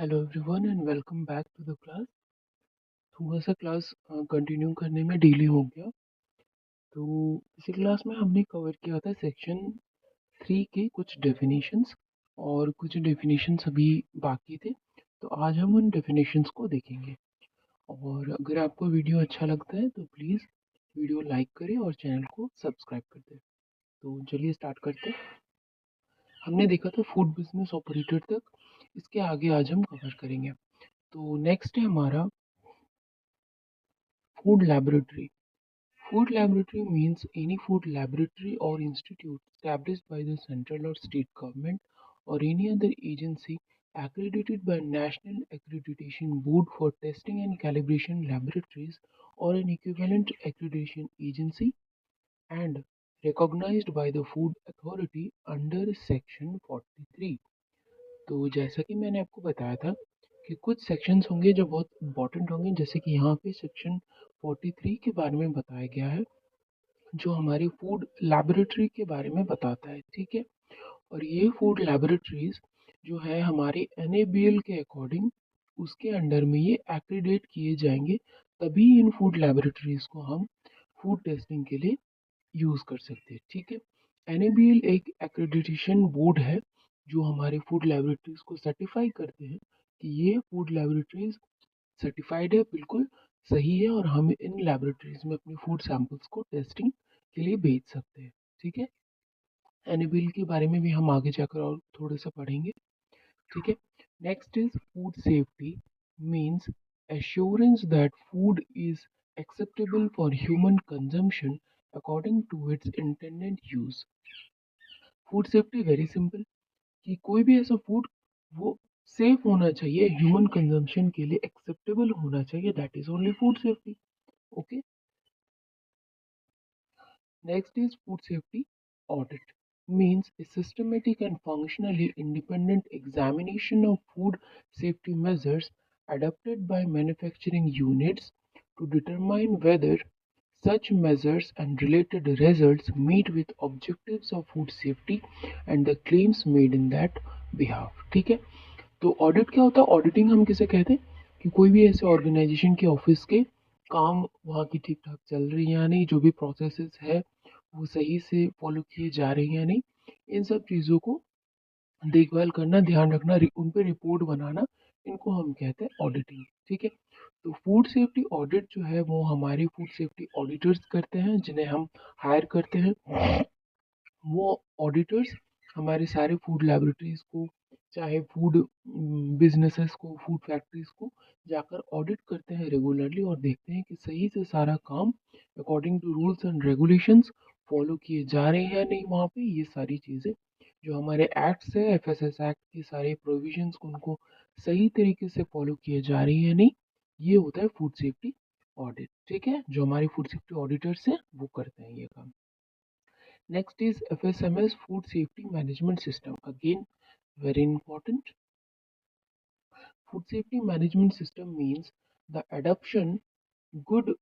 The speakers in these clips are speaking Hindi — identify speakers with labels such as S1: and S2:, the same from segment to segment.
S1: Hello everyone and welcome back to the class. थोड़ा सा क्लास कंटिन्यू करने में डिले हो गया। तो इसी क्लास में हमने कवर किया था सेक्शन 3 के कुछ डेफिनेशंस और कुछ डेफिनेशंस अभी बाकी थे। तो आज हम उन डेफिनेशंस को देखेंगे। और अगर आपको वीडियो अच्छा लगता है तो प्लीज़ वीडियो लाइक करें और चैनल को सब्सक्राइब कर दें। तो चलिए स्टार्ट करते हैं। हमने देखा था फूड बिजनेस ऑपरेटर तक, इसके आगे आज हम कवर करेंगे। तो नेक्स्ट है हमारा food laboratory. Food laboratory means any food laboratory or institute established by the central or state government or any other agency accredited by National Accreditation Board for testing and calibration laboratories or an equivalent accreditation agency and recognized by the Food Authority under Section 43। तो जैसा कि मैंने आपको बताया था कि कुछ सेक्शंस होंगे जो बहुत इंपॉर्टेंट होंगे, जैसे कि यहाँ पे सेक्शन 43 के बारे में बताया गया है जो हमारी फूड लैबोरेटरी के बारे में बताता है। ठीक है। और ये फूड लैबोरेटरीज जो है हमारे एनएबीएल के अकॉर्डिंग उसके अंडर में ये एक्रीडेट किए जाएंगे, तभी इन फूड लैबोरेटरीज को हम फूड टेस्टिंग के लिए यूज़ कर सकते हैं। ठीक है। एनएबीएल एक एक्रेडिटेशन बोर्ड है जो हमारे फूड लैबोरेटरीज को सर्टिफाई करते हैं कि ये फूड लैबोरेटरीज सर्टिफाइड है, बिल्कुल सही है, और हम इन लैबोरेटरीज में अपने फूड सैंपल्स को टेस्टिंग के लिए भेज सकते हैं। ठीक है। एनएबीएल के बारे में भी हम आगे जाकर और थोड़ा सा पढ़ेंगे। ठीक है। Next is food safety means assurance that food is acceptable for human consumption according to its intended use। Food safety very simple कि कोई भी ऐसा फूड वो सेफ होना चाहिए, ह्यूमन कंजम्पशन के लिए एक्सेप्टेबल होना चाहिए, that is only food safety. Okay. Next is food safety audit means a systematic and functionally independent examination of food safety measures adopted by manufacturing units to determine whether such measures and related results meet with objectives of food safety and the claims made in that behalf। ठीक है। तो ऑडिट क्या होता है? ऑडिटिंग हम किसे कहते हैं कि कोई भी ऐसे ऑर्गेनाइजेशन के ऑफिस के काम वहाँ की ठीक ठाक चल रही है या नहीं, जो भी प्रोसेसेस है वो सही से फॉलो किए जा रहे हैं या नहीं, इन सब चीज़ों को देखभाल करना, ध्यान रखना, उन पर रिपोर्ट बनाना, इनको हम कहते हैं ऑडिटिंग। ठीक है। तो फूड सेफ्टी ऑडिट जो है वो हमारे फूड सेफ्टी ऑडिटर्स करते हैं, जिन्हें हम हायर करते हैं। वो ऑडिटर्स हमारे सारे फूड लैबोरेटरीज को, चाहे फूड बिजनेसेस को, फूड फैक्ट्रीज को जाकर ऑडिट करते हैं रेगुलरली और देखते हैं कि सही से सारा काम according to rules and regulations follow किए जा रहे हैं या नहीं वहाँ पे। ये सारी चीज़ें जो हमारे एक्ट्स है, एफएसएस एक्ट के सारे प्रोविजंस को उनको सही तरीके से फॉलो किए जा रही है नहीं, ये होता है फूड सेफ्टी ऑडिट। ठीक है। जो हमारे फूड सेफ्टी ऑडिटर्स हैं वो करते हैं ये काम। Next is FSMS Food Safety Management System. Again, very important. Food Safety Management System means the adoption good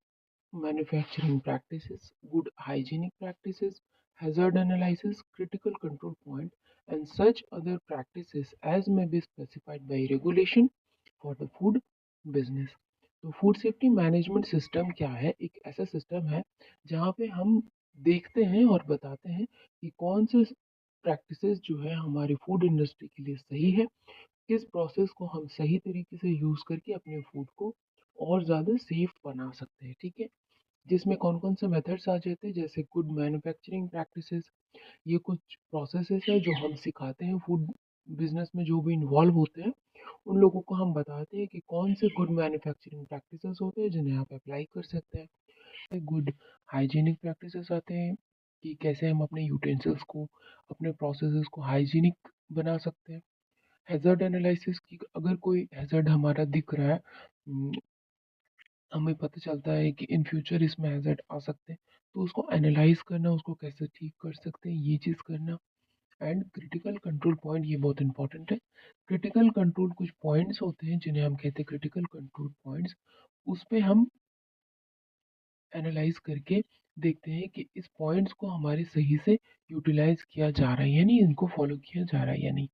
S1: manufacturing practices, good hygienic practices, hazard analysis, critical control point, and such other practices as may be specified by regulation for the food business। तो फूड सेफ्टी मैनेजमेंट सिस्टम क्या है? एक ऐसा सिस्टम है जहाँ पे हम देखते हैं और बताते हैं कि कौन से प्रैक्टिसेस जो है हमारे फूड इंडस्ट्री के लिए सही है, किस प्रोसेस को हम सही तरीके से यूज़ करके अपने फूड को और ज़्यादा सेफ बना सकते हैं। ठीक है। जिसमें कौन कौन से मेथड्स आ जाते हैं, जैसे गुड मैन्युफैक्चरिंग प्रैक्टिसेस, ये कुछ प्रोसेसेस है जो हम सिखाते हैं फूड बिजनेस में जो भी इन्वॉल्व होते हैं, उन लोगों को हम बताते हैं कि कौन से गुड मैन्युफैक्चरिंग प्रैक्टिसेस होते हैं जिन्हें आप अप्लाई कर सकते हैं। गुड हाइजीनिक प्रैक्टिसेस आते हैं कि कैसे हम अपने यूटेंसिल्स को, अपने प्रोसेसेस को हाइजीनिक बना सकते हैं। हैज़र्ड एनालिसिस की अगर कोई हैज़र्ड हमारा दिख रहा है, हमें पता चलता है कि इन फ्यूचर इसमें हैज़र्ड आ सकते हैं, तो उसको एनालाइज करना, उसको कैसे ठीक कर सकते हैं, ये चीज़ करना। एंड क्रिटिकल कंट्रोल पॉइंट, ये बहुत इंपॉर्टेंट है। क्रिटिकल कंट्रोल कुछ पॉइंट्स होते हैं जिन्हें हम कहते हैं क्रिटिकल कंट्रोल पॉइंट्स, उस पे हम एनालाइज करके देखते हैं कि इस पॉइंट्स को हमारे सही से यूटिलाइज किया जा रहा है या नहीं, इनको फॉलो किया जा रहा है या नहीं।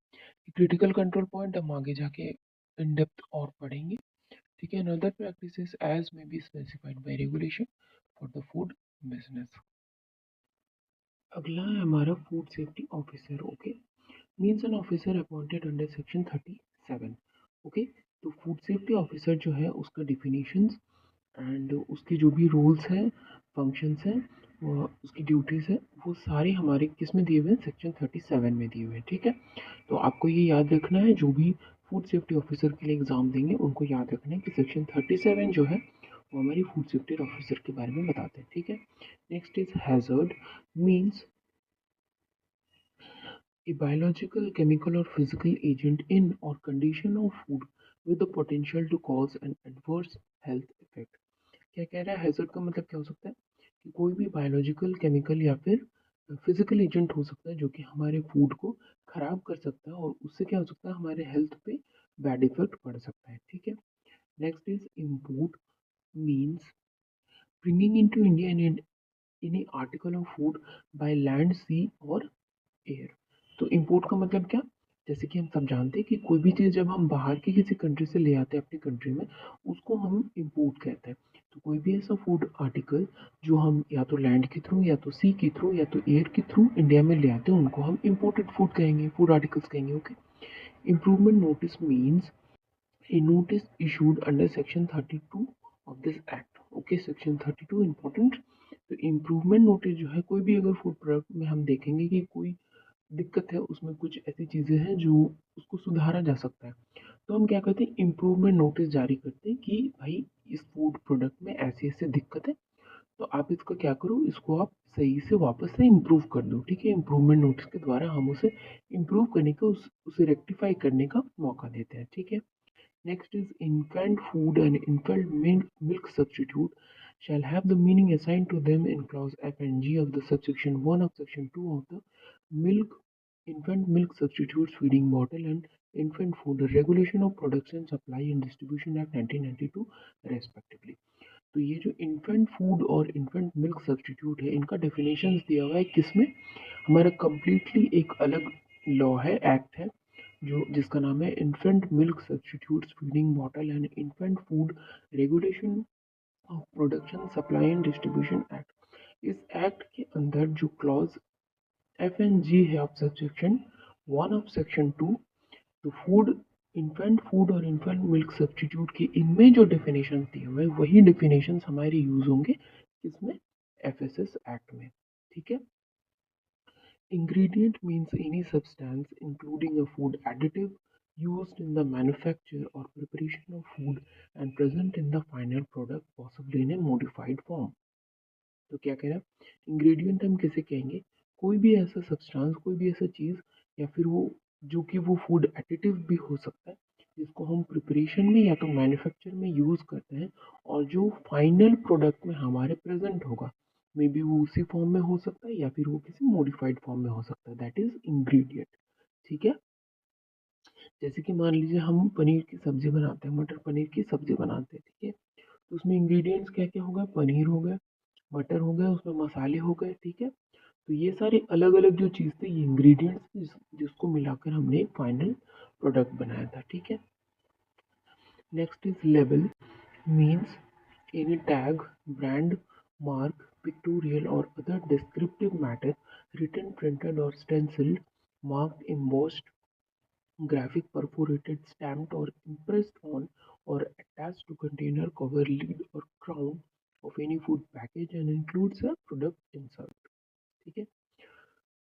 S1: क्रिटिकल कंट्रोल पॉइंट हम आगे जाके इन डेप्थ और पढ़ेंगे। ठीक है, another practices as may be specified by regulation for the food business. अगला है हमारा food safety officer. Okay, means an officer appointed under section 37। Okay, तो फूड सेफ्टी ऑफिसर जो है उसका डिफिनीशंस एंड उसके जो भी रूल्स हैं, फंक्शंस हैं, उसकी ड्यूटीज़ है, वो सारे हमारे किस में दिए हुए हैं, सेक्शन 37 में दिए हुए हैं। ठीक है, तो आपको ये याद रखना है, जो भी फूड सेफ्टी ऑफिसर के लिए एग्ज़ाम देंगे उनको याद रखना है कि सेक्शन 37 जो है वो हमारी फूड सेफ्टी ऑफिसर के बारे में बताते हैं। ठीक है, next is hazard, means a biological, chemical, or physical agent in or condition of food with the potential to cause an adverse health effect। क्या कह रहा है, हैजर्ड का मतलब क्या हो सकता है कि कोई भी बायोलॉजिकल, केमिकल या फिर फिजिकल एजेंट हो सकता है जो कि हमारे फूड को खराब कर सकता है और उससे क्या हो सकता है, हमारे हेल्थ पे बैड इफेक्ट पड़ सकता है। ठीक है, next is import, means bringing into India in any article of food by land, sea or air. तो इम्पोर्ट का मतलब क्या, जैसे कि हम सब जानते हैं कि कोई भी चीज़ जब हम बाहर की किसी कंट्री से ले आते हैं अपनी कंट्री में, उसको हम इम्पोर्ट कहते हैं। तो कोई भी ऐसा फूड आर्टिकल जो हम या तो लैंड के थ्रू या तो सी के थ्रू या तो एयर के थ्रू इंडिया में ले आते हैं उनको हम इम्पोर्टेड फूड कहेंगे, फूड आर्टिकल्स कहेंगे। Okay, improvement notice means a notice issued under section 32 of this act। Okay, section 32 important. तो इम्प्रूवमेंट नोटिस जो है, कोई भी अगर फूड प्रोडक्ट में हम देखेंगे कि कोई दिक्कत है, उसमें कुछ ऐसी चीज़ें हैं जो उसको सुधारा जा सकता है, तो हम क्या करते हैं, इम्प्रूवमेंट नोटिस जारी करते हैं कि भाई इस फूड प्रोडक्ट में ऐसी ऐसी दिक्कत है, तो आप इसका क्या करो, इसको आप सही से वापस से इम्प्रूव कर दो। ठीक है, इम्प्रूवमेंट नोटिस के द्वारा हम उसे इम्प्रूव करने का, उसे रेक्टिफाई करने का मौका देते हैं। ठीक है, next is infant food and infant milk substitute shall have the meaning assigned to them in clause F and G of the subsection 1 of section 2 of the milk infant milk substitutes feeding bottle and infant food regulation of production, supply and distribution act 1992 respectively। तो ये जो इन्फेंट फूड और इन्फेंट मिल्क सब्सटीट्यूट है, इनका डेफिनेशंस दिया हुआ है किसमें, हमारा कम्प्लीटली एक अलग लॉ है, एक्ट है, जो जिसका नाम है infant milk substitutes feeding bottle and infant food regulation of production, supply and distribution act. इस एक्ट के अंदर जो क्लॉज एफ एंड जी है ऑफ सेक्शन 1 ऑफ सेक्शन 2, तो फूड, इन्फेंट फूड और इन्फेंट मिल्क सब्सटीट्यूट के इनमें जो डेफिनेशन दिए हुए हैं वही डेफिनेशन हमारे यूज होंगे इसमें, एफएसएस एक्ट में। ठीक है, ingredient means any substance including a food additive used in the manufacture or preparation of food and present in the final product possibly in a modified form। तो क्या कह रहा है, इंग्रेडिएंट हम किसे कहेंगे, कोई भी ऐसा सब्सटेंस, कोई भी ऐसा चीज़ या फिर वो जो कि वो फूड एडिटिव भी हो सकता है, जिसको हम प्रिपरेशन में या तो मैन्युफैक्चर में यूज़ करते हैं और जो फाइनल प्रोडक्ट में हमारे प्रेजेंट होगा, मे बी वो उसी फॉर्म में हो सकता है या फिर वो किसी मॉडिफाइड फॉर्म में हो सकता है, दैट इज इंग्रेडिएंट। ठीक है, जैसे कि मान लीजिए हम पनीर की सब्जी बनाते हैं, मटर पनीर की सब्जी बनाते हैं। ठीक है, तो उसमें इंग्रेडिएंट्स क्या क्या होगा, पनीर हो गया, बटर हो गया, उसमें मसाले हो गए। ठीक है, तो ये सारे अलग अलग जो चीज़ थे, ये इंग्रेडिएंट्स जिसको मिलाकर हमने एक फाइनल प्रोडक्ट बनाया था। ठीक है, next is label, means any tag, brand, mark, pictorial or other descriptive matter written, printed or stenciled, marked, embossed, graphic, perforated, stamped or impressed on or attached to container, cover, lid or crown of any food package and includes a product insert। ठीक है,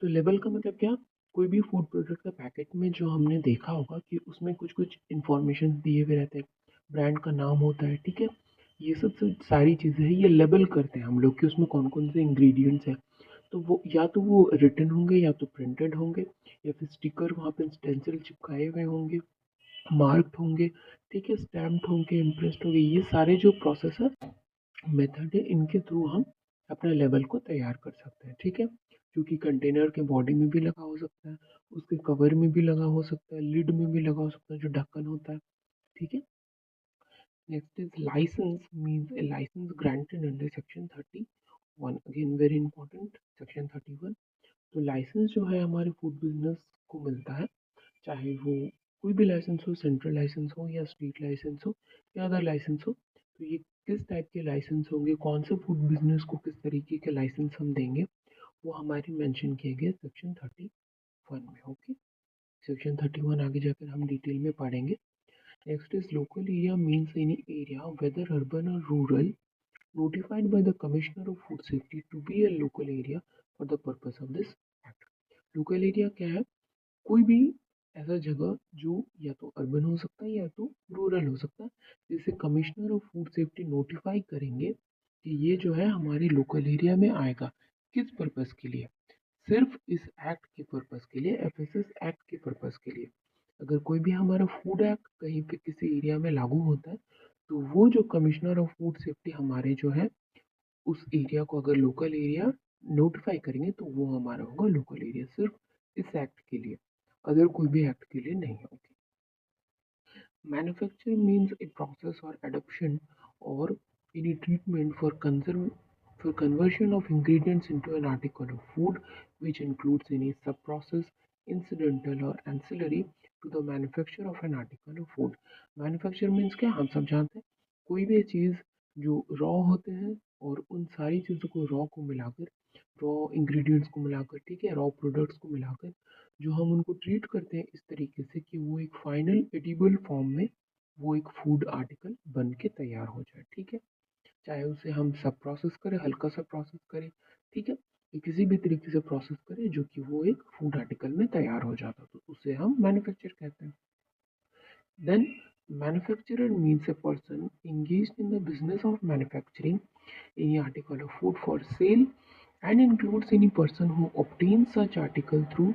S1: तो लेबल का मतलब क्या, कोई भी फूड प्रोडक्ट का पैकेट में जो हमने देखा होगा कि उसमें कुछ कुछ इंफॉर्मेशन दिए हुए रहते हैं, ब्रांड का नाम होता है। ठीक है, ये सब सारी चीज़ें हैं, ये लेबल करते हैं हम लोग कि उसमें कौन कौन से इंग्रेडिएंट्स हैं। तो वो या तो वो रिटन होंगे या तो प्रिंटेड होंगे या फिर स्टिकर वहाँ पे स्टेंसिल चिपकाए हुए होंगे, मार्क्ड होंगे। ठीक है, स्टैम्प्ड होंगे, इम्प्रेस्ड होंगे, ये सारे जो प्रोसेस है, मेथड है, इनके थ्रू हम अपने लेबल को तैयार कर सकते हैं। ठीक है, जो कि कंटेनर के बॉडी में भी लगा हो सकता है, उसके कवर में भी लगा हो सकता है, लिड में भी लगा हो सकता है जो ढक्कन होता है। ठीक है, next is licence, means a licence granted under section 31, again very important, section 31। तो लाइसेंस जो है हमारे फूड बिजनेस को मिलता है, चाहे वो कोई भी लाइसेंस हो, सेंट्रल लाइसेंस हो या स्टेट लाइसेंस हो या अदर लाइसेंस हो, तो ये किस टाइप के लाइसेंस होंगे, कौन से फूड बिजनेस को किस तरीके के लाइसेंस हम देंगे, वो हमारी मेंशन किए गए सेक्शन 31 में। ओके, सेक्शन 31 आगे जाकर हम डिटेल में पढ़ेंगे। Next is local area means any area whether urban और rural notified by the Commissioner of Food Safety to be a local area for the purpose of this act। Local area क्या है? कोई भी ऐसा जगह जो या तो अर्बन हो सकता है या तो रूरल हो सकता है, जिसे commissioner of food safety notify करेंगे कि ये जो है हमारे लोकल एरिया में आएगा। किस पर्पस के लिए? सिर्फ इस एक्ट के पर्पस के लिए, एफएसएस एक्ट के पर्पस के लिए। अगर कोई भी हमारा फूड एक्ट कहीं पे किसी एरिया में लागू होता है, तो वो जो कमिश्नर ऑफ फूड सेफ्टी हमारे जो है उस एरिया को अगर लोकल एरिया नोटिफाई करेंगे तो वो हमारा होगा लोकल एरिया, सिर्फ इस एक्ट के लिए, अदर कोई भी एक्ट के लिए नहीं होगी। Manufacturing means a process or adoption or any treatment for conversion of ingredients into an article of food, which includes any sub-process, incidental or ancillary to the manufacture of an article of food। Manufacture means क्या, हम सब जानते हैं, कोई भी चीज़ जो रॉ होते हैं और उन सारी चीज़ों को रॉ को मिलाकर, रॉ इंग्रेडिएंट्स को मिलाकर, ठीक है, रॉ प्रोडक्ट्स को मिलाकर जो हम उनको ट्रीट करते हैं इस तरीके से कि वो एक फाइनल एडिबल फॉर्म में वो एक फूड आर्टिकल बन के तैयार हो जाए, ठीक है। चाहे उसे हम सब प्रोसेस करें, हल्का सा प्रोसेस करें, ठीक है, या किसी भी तरीके से प्रोसेस करें जो कि वो एक फूड आर्टिकल में तैयार हो जाता, तो उसे हम मैन्युफैक्चर कहते हैं। Then manufacturer means a person engaged in the business of manufacturing any article of food for sale and includes any person who obtains such article through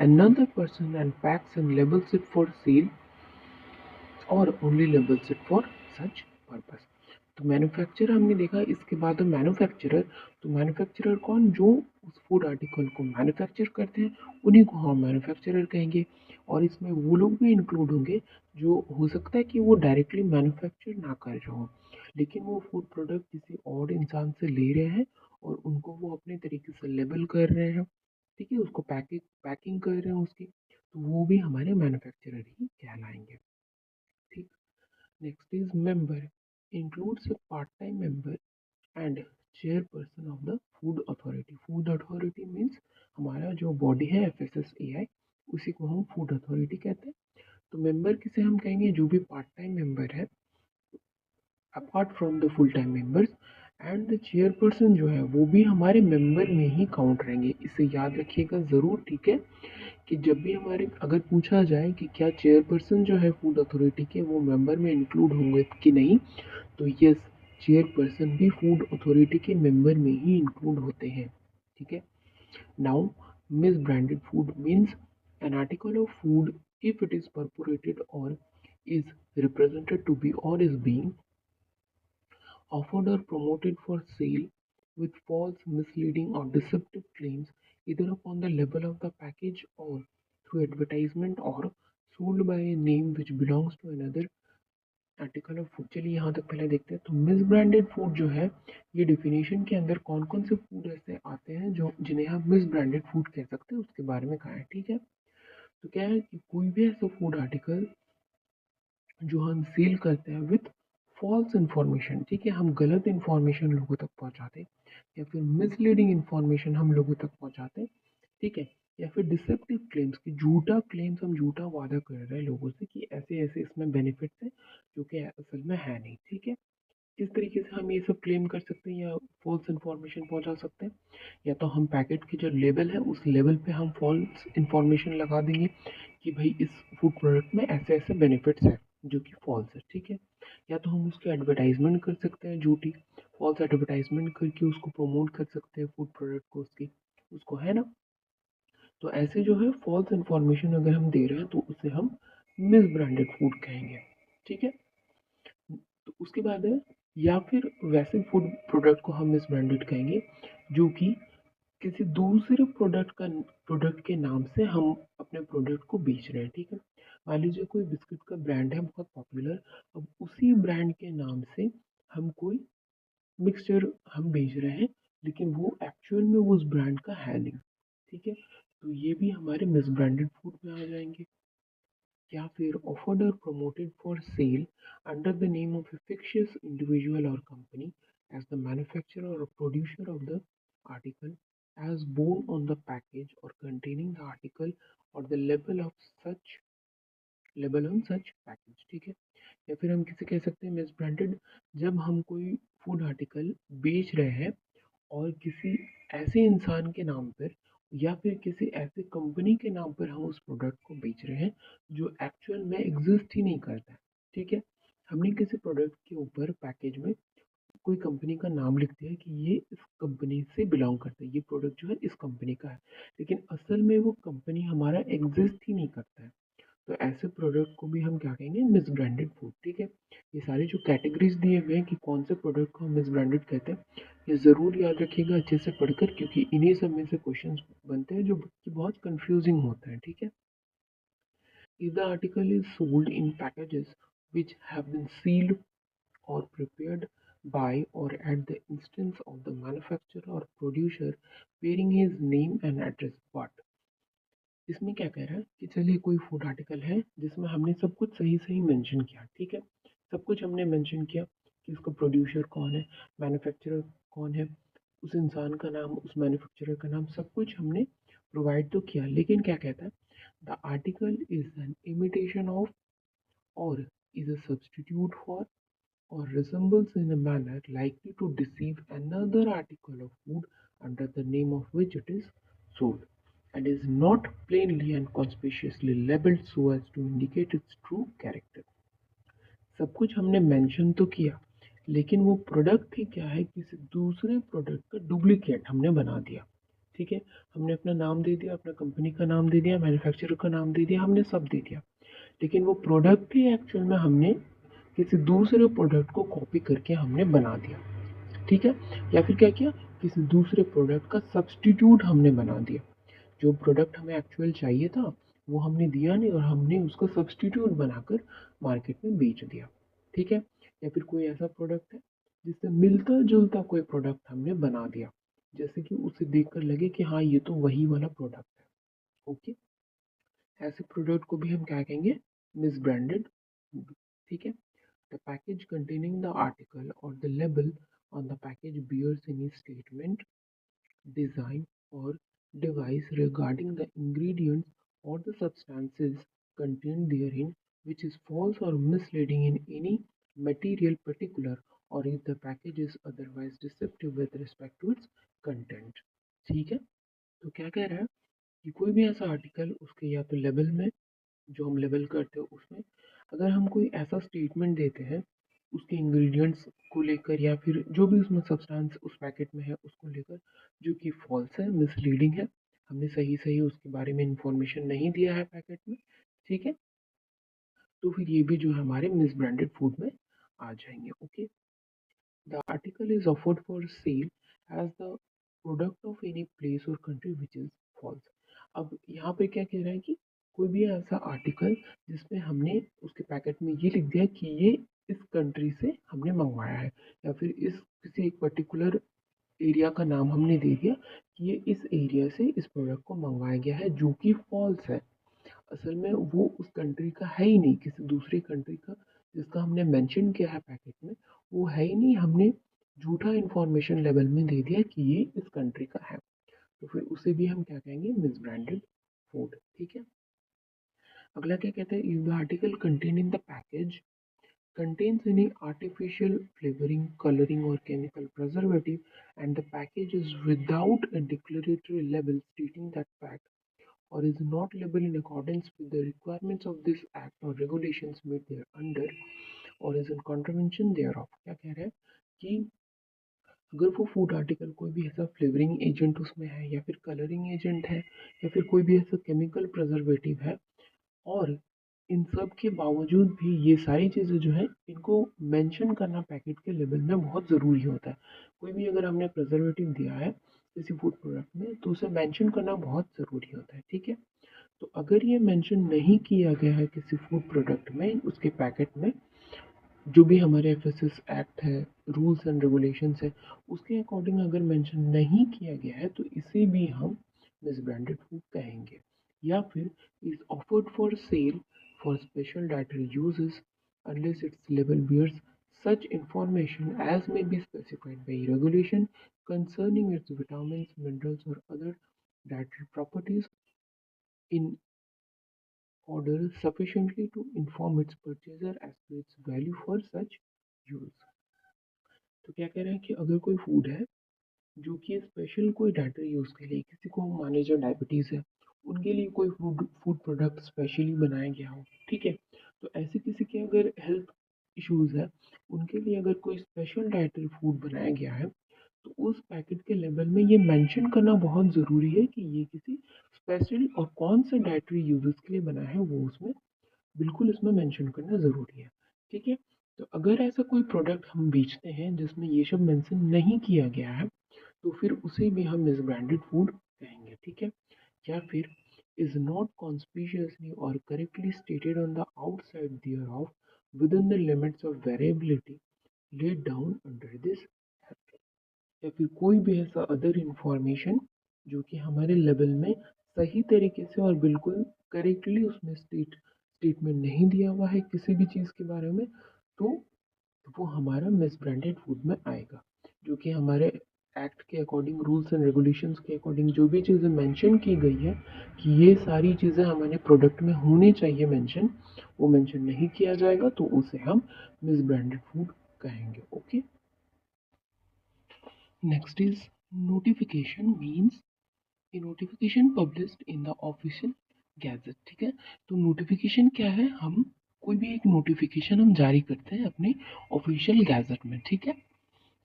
S1: another person and packs and labels it for sale और only labels it for such purpose. तो मैन्युफैक्चरर हमने देखा, इसके बाद मैन्युफैक्चरर, तो मैन्युफैक्चरर कौन? जो उस फूड आर्टिकल को मैन्युफैक्चर करते हैं उन्हीं को हम मैन्युफैक्चरर कहेंगे। और इसमें वो लोग भी इंक्लूड होंगे जो हो सकता है कि वो डायरेक्टली मैन्युफैक्चर ना कर रहे हो, लेकिन वो फूड प्रोडक्ट किसी और इंसान से ले रहे हैं और उनको वो अपने तरीके से लेबल कर रहे हैं, ठीक है, उसको पैकिंग पैकिंग कर रहे हैं उसकी, तो वो भी हमारे मैन्युफैक्चरर ही कहलाएंगे, ठीक। Next is member, includes a part-time member and chairperson of the food authority। food authority means हमारा जो बॉडी है FSSAI, उसी को हम फूड अथॉरिटी कहते हैं। तो मेंबर किसे हम कहेंगे? जो भी पार्ट टाइम मेंबर है apart from the full time members, and the chairperson जो है वो भी हमारे मेंबर में ही काउंट रहेंगे। इसे याद रखिएगा ज़रूर, ठीक है, कि जब भी हमारे अगर पूछा जाए कि क्या चेयरपर्सन जो है फूड अथॉरिटी के वो मेंबर में इंक्लूड होंगे कि नहीं, तो यस, चेयरपर्सन भी फूड अथॉरिटी के मेंबर में ही इंक्लूड होते हैं, ठीक है। Now miss branded food means an article of food if it is purported or is represented to be or is being offered or promoted for sale with false, misleading, or deceptive claims either upon the label of the package or through advertisement or sold by a name which belongs to another article of food. चलिए यहाँ तक पहले देखते हैं। तो मिस ब्रांडेड फूड जो है, ये डिफिनेशन के अंदर कौन कौन से फूड ऐसे आते हैं जो जिन्हें हम मिस ब्रांडेड फूड कह सकते हैं, उसके बारे में कहा है, ठीक है। तो क्या है कि कोई भी ऐसा फूड आर्टिकल जो हम सेल करते हैं विथ फॉल्स इन्फॉर्मेशन, ठीक है, हम गलत इन्फॉर्मेशन लोगों तक पहुंचाते हैं या फिर मिसलीडिंग इन्फॉर्मेशन हम लोगों तक पहुंचाते हैं, ठीक है, या फिर डिसेप्टिव क्लेम्स की झूठा क्लेम्स, हम झूठा वादा कर रहे हैं लोगों से कि ऐसे ऐसे इसमें बेनिफिट्स हैं जो कि असल में है नहीं, ठीक है। किस तरीके से हम ये सब क्लेम कर सकते हैं या फॉल्स इन्फॉर्मेशन पहुंचा सकते हैं? या तो हम पैकेट की जो लेबल है उस लेबल पे हम फॉल्स इन्फॉर्मेशन लगा देंगे कि भाई इस फूड प्रोडक्ट में ऐसे ऐसे बेनिफिट्स हैं जो कि फॉल्स है, ठीक है। या तो हम उसकी एडवर्टाइजमेंट कर सकते हैं झूठी, फॉल्स एडवर्टाइजमेंट करके उसको प्रमोट कर सकते हैं फूड प्रोडक्ट को, उसकी उसको, है ना। तो ऐसे जो है फॉल्स इन्फॉर्मेशन अगर हम दे रहे हैं तो उसे हम मिस ब्रांडेड फूड कहेंगे, ठीक है। तो उसके बाद है, या फिर वैसे फूड प्रोडक्ट को हम मिस ब्रांडेड कहेंगे जो कि किसी दूसरे प्रोडक्ट के नाम से हम अपने प्रोडक्ट को बेच रहे हैं, ठीक है। मान लीजिए कोई बिस्किट का ब्रांड है बहुत पॉपुलर, अब उसी ब्रांड के नाम से हम कोई मिक्सचर हम बेच रहे हैं, लेकिन वो एक्चुअल में वो उस ब्रांड का है नहीं, ठीक है। तो ये भी हमारे मिस ब्रांडेड फूड में आ जाएंगे। या फिर offered or promoted for sale under the name of a fictitious individual or company as the manufacturer or producer of the article as borne on the package or containing the article or the label on such package, ठीक है। या फिर हम किसे कह सकते हैं मिस ब्रांडेड, जब हम कोई फूड आर्टिकल बेच रहे हैं और किसी ऐसे इंसान के नाम पर या फिर किसी ऐसे कंपनी के नाम पर हम उस प्रोडक्ट को बेच रहे हैं जो एक्चुअल में एग्जिस्ट ही नहीं करता है, ठीक है। हमने किसी प्रोडक्ट के ऊपर पैकेज में कोई कंपनी का नाम लिख दिया कि ये इस कंपनी से बिलोंग करता है, ये प्रोडक्ट जो है इस कंपनी का है, लेकिन असल में वो कंपनी हमारा एग्जिस्ट ही नहीं करता है। तो ऐसे प्रोडक्ट को भी हम क्या कहेंगे, मिस ब्रांडेड फूड, ठीक है। ये सारे जो कैटेगरीज दिए हुए हैं कि कौन से प्रोडक्ट को हम मिस ब्रांडेड कहते हैं, ये ज़रूर याद रखिएगा अच्छे से पढ़कर, क्योंकि इन्हीं सब में से क्वेश्चन बनते हैं जो कि बहुत कंफ्यूजिंग होते हैं, ठीक है। If the article is sold in packages which have been sealed or prepared by or at the instance of the manufacturer or producer bearing his name and address, but इसमें क्या कह रहा है कि चलिए कोई फूड आर्टिकल है जिसमें हमने सब कुछ सही सही मेंशन किया, ठीक है। सब कुछ हमने मेंशन किया कि उसका प्रोड्यूसर कौन है, मैन्युफैक्चरर कौन है, उस इंसान का नाम, उस मैन्युफैक्चरर का नाम, सब कुछ हमने प्रोवाइड तो किया, लेकिन क्या कहता है, the article is an imitation of or is a substitute for or resembles in a manner likely to deceive another article of food under the name of which it is sold, and is not plainly and conspicuously labeled so as to indicate its true character। सब कुछ हमने मेंशन तो किया, लेकिन वो प्रोडक्ट ही क्या है, किसी दूसरे प्रोडक्ट का डुप्लीकेट हमने बना दिया, ठीक है। हमने अपना नाम दे दिया, अपना कंपनी का नाम दे दिया, मैन्युफैक्चरर का नाम दे दिया, हमने सब दे दिया, लेकिन वो प्रोडक्ट ही एक्चुअल में हमने किसी दूसरे प्रोडक्ट को कॉपी करके हमने बना दिया, ठीक है। या फिर क्या किया, किसी दूसरे प्रोडक्ट का सब्स्टिट्यूट हमने बना दिया, जो प्रोडक्ट हमें एक्चुअल चाहिए था वो हमने दिया नहीं और हमने उसका सब्स्टिट्यूट बनाकर मार्केट में बेच दिया, ठीक है। या फिर कोई ऐसा प्रोडक्ट है जिससे मिलता जुलता कोई प्रोडक्ट हमने बना दिया, जैसे कि उसे देखकर लगे कि हाँ ये तो वही वाला प्रोडक्ट है, ओके। ऐसे प्रोडक्ट को भी हम क्या कहेंगे, मिस ब्रांडेड, ठीक है। The package containing the article or the label on the package bears any statement, design, or device regarding the ingredients or the substances contained therein, which is false or misleading in any material particular, or if the package is otherwise deceptive with respect to its content। ठीक है, तो क्या कह रहा है कि कोई भी ऐसा आर्टिकल उसके या तो लेबल में, जो हम लेबल करते हैं उसमें, अगर हम कोई ऐसा स्टेटमेंट देते हैं उसके इंग्रेडिएंट्स को लेकर या फिर जो भी उसमें सब्सटेंस उस पैकेट में है उसको लेकर, जो कि फॉल्स है, मिसलीडिंग है, हमने सही सही उसके बारे में इंफॉर्मेशन नहीं दिया है पैकेट में, ठीक है, तो फिर ये भी जो है हमारे मिस ब्रांडेड फूड में आ जाएंगे, okay. The article is offered for sale as the product of any place और कंट्री विच इज फॉल्स। अब यहाँ पे क्या कह रहा है कि कोई भी ऐसा आर्टिकल जिसमें हमने उसके पैकेट में ये लिख दिया कि ये इस कंट्री से हमने मंगवाया है, या फिर इस किसी एक पर्टिकुलर एरिया का नाम हमने दे दिया कि ये इस एरिया से इस प्रोडक्ट को मंगवाया गया है, जो कि फॉल्स है। असल में वो उस कंट्री का है ही नहीं, किसी दूसरी कंट्री का जिसका हमने मेंशन किया है पैकेट में वो है ही नहीं, हमने झूठा इंफॉर्मेशन लेवल में दे दिया कि ये इस कंट्री का है, तो फिर उसे भी हम क्या कहेंगे, मिस ब्रांडेड फूड, ठीक है। अगला क्या कहते हैं, if the article contain in the package contains any artificial flavoring, coloring, or chemical preservative, and the package is without a declaratory label stating that fact, or is not labeled in accordance with the requirements of this act or regulations made thereunder, or is in contravention thereof। क्या कह रहा है कि अगर वो फूड आर्टिकल कोई भी ऐसा फ्लेवरिंग एजेंट उसमें है या फिर कलरिंग एजेंट है या फिर कोई भी ऐसा केमिकल प्रिजर्वेटिव है, और इन सब के बावजूद भी ये सारी चीज़ें जो है इनको मेंशन करना पैकेट के लेबल में बहुत ज़रूरी होता है। कोई भी अगर हमने प्रिजर्वेटिव दिया है किसी फूड प्रोडक्ट में तो उसे मेंशन करना बहुत ज़रूरी होता है, ठीक है। तो अगर ये मेंशन नहीं किया गया है किसी फूड प्रोडक्ट में उसके पैकेट में, जो भी हमारे एफएसएस एक्ट है, रूल्स एंड रेगुलेशंस है, उसके अकॉर्डिंग अगर मेंशन नहीं किया गया है तो इसे भी हम मिसब्रांडेड फूड कहेंगे। या फिर is offered for cell for special dietary uses unless its label bears such information as may be specified by regulation concerning its vitamins, minerals, or other dietary properties in order sufficiently to inform its purchaser as to its value for such use. तो क्या कह रहे हैं कि अगर कोई फूड है जो कि स्पेशल कोई डाइटरी यूज़ के लिए किसी को मान लीजिए डायबिटीज़ है, उनके लिए कोई फूड फूड प्रोडक्ट स्पेशली बनाया गया हो, ठीक है? तो ऐसे किसी के अगर हेल्थ इश्यूज़ है, उनके लिए अगर कोई स्पेशल डाइटरी फूड बनाया गया है, तो उस पैकेट के लेबल में ये मेंशन करना बहुत ज़रूरी है कि ये किसी स्पेशल और कौन से डाइटरी यूजेस के लिए बना है, वो उसमें बिल्कुल इसमें मेंशन करना ज़रूरी है, ठीक है? तो अगर ऐसा कोई प्रोडक्ट हम बेचते हैं जिसमें ये सब मेंशन नहीं किया गया है, तो फिर उसे भी हम मिसब्रांडेड फूड कहेंगे, ठीक है? या फिर is not conspicuously or correctly stated on the outside thereof within the limits of variability laid down under this act. या फिर कोई भी ऐसा अदर इंफॉर्मेशन जो कि हमारे लेवल में सही तरीके से और बिल्कुल करेक्टली उसमें स्टेटमेंट नहीं दिया हुआ है किसी भी चीज़ के बारे में, तो वो हमारा मिसब्रांडेड फूड में आएगा, जो कि हमारे एक्ट के अकॉर्डिंग रूल्स एंड रेगुलेशंस के अकॉर्डिंग जो भी चीज़ें मेंशन की गई है कि ये सारी चीज़ें हमारे प्रोडक्ट में होनी चाहिए मेंशन, वो मेंशन नहीं किया जाएगा तो उसे हम मिसब्रांडेड फूड कहेंगे। Okay, next is notification means A notification published in the official gazette, ठीक है? तो नोटिफिकेशन क्या है? हम कोई भी एक नोटिफिकेशन हम जारी करते हैं अपने ऑफिशियल गैजेट में, ठीक है?